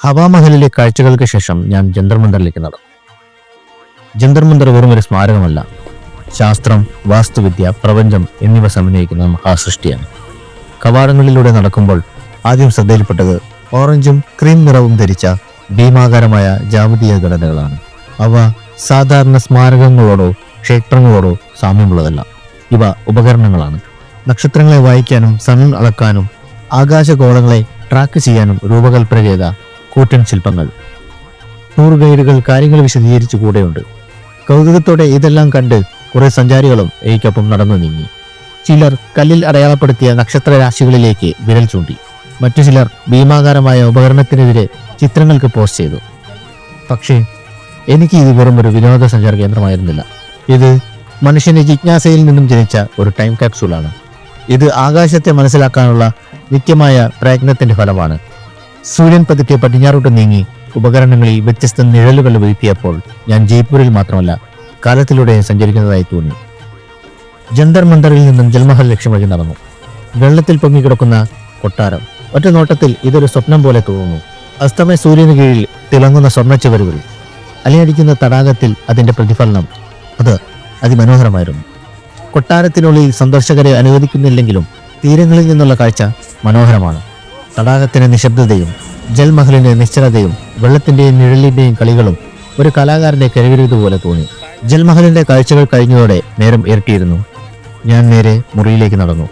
ഹവാമഹലിലെ കാഴ്ചകൾക്ക് ശേഷം ഞാൻ ജന്തർ മന്ദറിലേക്ക് നടന്നു. ജന്തർ മന്ദർ വെറും ഒരു സ്മാരകമല്ല, ശാസ്ത്രം, വാസ്തുവിദ്യ, പ്രപഞ്ചം എന്നിവ സമന്വയിക്കുന്ന മഹാസൃഷ്ടിയാണ്. കവാടങ്ങളിലൂടെ നടക്കുമ്പോൾ ആദ്യം ശ്രദ്ധയിൽപ്പെട്ടത് ഓറഞ്ചും ക്രീം നിറവും ധരിച്ച ഭീമാകാരമായ ജാമതീയ ഘടനകളാണ്. അവ സാധാരണ സ്മാരകങ്ങളോടോ ക്ഷേത്രങ്ങളോടോ സാമ്യമുള്ളതല്ല. ഇവ ഉപകരണങ്ങളാണ്. നക്ഷത്രങ്ങളെ വായിക്കാനും സൺ അളക്കാനും ആകാശഗോളങ്ങളെ ട്രാക്ക് ചെയ്യാനും രൂപകൽപ്പന ചെയ്ത കൂറ്റൻ ശില്പങ്ങൾ. ടൂർ ഗൈഡുകൾ കാര്യങ്ങൾ വിശദീകരിച്ചു കൂടെയുണ്ട്. കൗതുകത്തോടെ ഇതെല്ലാം കണ്ട് കുറെ സഞ്ചാരികളും എനിക്കൊപ്പം നടന്നു നീങ്ങി. ചിലർ കല്ലിൽ അടയാളപ്പെടുത്തിയ നക്ഷത്രരാശികളിലേക്ക് വിരൽ ചൂണ്ടി. മറ്റു ചിലർ ഭീമാകാരമായ ഉപകരണത്തിനെതിരെ ചിത്രങ്ങൾക്ക് പോസ്റ്റ് ചെയ്തു. പക്ഷേ എനിക്ക് ഇത് വെറും ഒരു വിനോദസഞ്ചാര കേന്ദ്രമായിരുന്നില്ല. ഇത് മനുഷ്യന്റെ ജിജ്ഞാസയിൽ നിന്നും ജനിച്ച ഒരു ടൈം ക്യാപ്സൂളാണ്. ഇത് ആകാശത്തെ മനസ്സിലാക്കാനുള്ള നിത്യമായ പ്രയത്നത്തിന്റെ ഫലമാണ്. സൂര്യൻ പതുക്കെ പടിഞ്ഞാറോട്ട് നീങ്ങി ഉപകരണങ്ങളിൽ വ്യത്യസ്ത നിഴലുകൾ വീഴ്ത്തിയപ്പോൾ ഞാൻ ജയ്പൂരിൽ മാത്രമല്ല കാലത്തിലൂടെ സഞ്ചരിക്കുന്നതായി തോന്നി. ജന്തർ മന്ദറിൽ നിന്നും ജൽമഹൽ ലക്ഷ്യം വഴി നടന്നു. വെള്ളത്തിൽ പൊങ്ങിക്കിടക്കുന്ന കൊട്ടാരം. ഒറ്റ നോട്ടത്തിൽ ഇതൊരു സ്വപ്നം പോലെ തോന്നുന്നു. അസ്തമയ സൂര്യന് കീഴിൽ തിളങ്ങുന്ന സ്വർണ്ണച്ചുവരുകൾ, അലയടിക്കുന്ന തടാകത്തിൽ അതിന്റെ പ്രതിഫലനം, അത് അതിമനോഹരമായിരുന്നു. കൊട്ടാരത്തിനുള്ളിൽ സന്ദർശകരെ അനുവദിക്കുന്നില്ലെങ്കിലും തീരങ്ങളിൽ നിന്നുള്ള കാഴ്ച മനോഹരമാണ്. തടാകത്തിന്റെ നിശബ്ദതയും ജൽമഹലിന്റെ നിശ്ചലതയും വെള്ളത്തിന്റെയും നിഴലിന്റെയും കളികളും ഒരു കലാകാരന്റെ കരവിരുതുപോലെ തോന്നി. ജൽമഹലിന്റെ കാഴ്ചകൾ കഴിഞ്ഞതോടെ നേരം ഇരട്ടിയിരുന്നു. ഞാൻ നേരെ മുറിയിലേക്ക് നടന്നു.